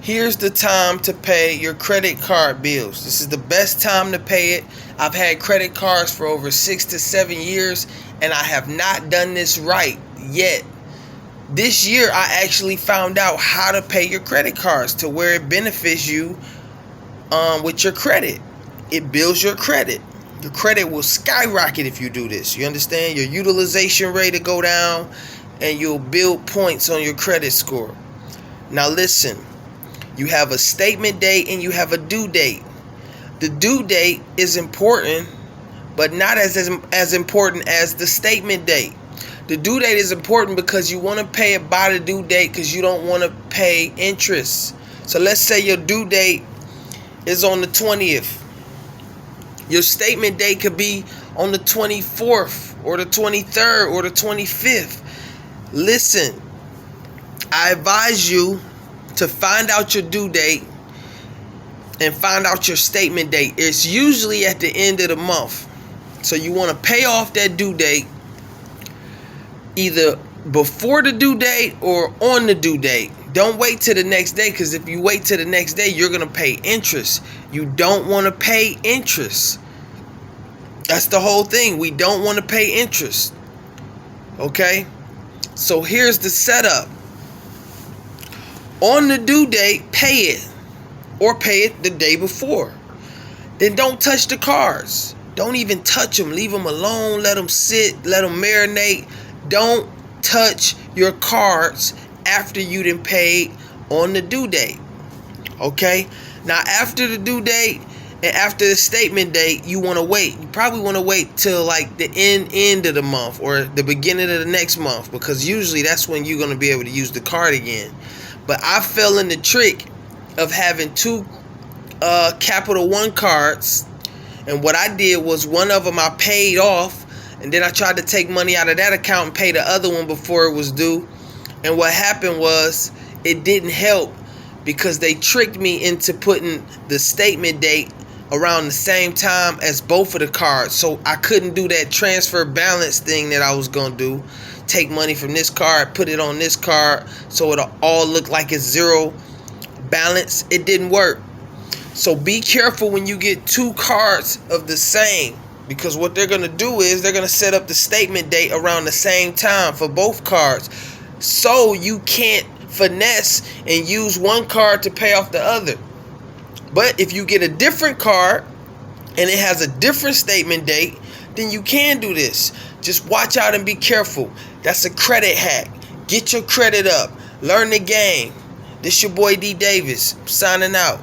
Here's the time to pay your credit card bills. This is the best time to pay it. I've had credit cards for over 6 to 7 years, and I have not done this right yet. This year, I actually found out how to pay your credit cards to where it benefits you with your credit. It builds your credit. Your credit will skyrocket if you do this. You understand? Your utilization rate will go down, and you'll build points on your credit score. Now listen, you have a statement date and you have a due date. The due date is important, but not as important as the statement date. The due date is important because you want to pay it by the due date because you don't want to pay interest. So let's say your due date is on the 20th. Your statement date could be on the 24th or the 23rd or the 25th. Listen, I advise you to find out your due date and find out your statement date. It's usually at the end of the month. So you want to pay off that due date either before the due date or on the due date. Don't wait till the next day, because if you wait till the next day, you're going to pay interest. You don't want to pay interest. That's the whole thing. We don't want to pay interest. Okay? So here's the setup. On the due date, pay it. Or pay it the day before. Then don't touch the cards. Don't even touch them. Leave them alone. Let them sit. Let them marinate. Don't touch your cards after you done paid on the due date. Okay? Now, after the due date and after the statement date, you want to wait. You probably want to wait till like the end of the month or the beginning of the next month, because usually that's when you're going to be able to use the card again. But I fell in the trick of having two Capital One cards, and what I did was one of them I paid off, and then I tried to take money out of that account and pay the other one before it was due. And what happened was it didn't help, because they tricked me into putting the statement date around the same time as both of the cards. So I couldn't do that transfer balance thing that I was going to do. Take money from this card, put it on this card, so it'll all look like it's zero balance. It didn't work. So be careful when you get two cards of the same, because what they're going to do is they're going to set up the statement date around the same time for both cards. So you can't finesse and use one card to pay off the other. But if you get a different card and it has a different statement date, then you can do this. Just watch out and be careful. That's a credit hack. Get your credit up. Learn the game. This your boy D Davis, signing out.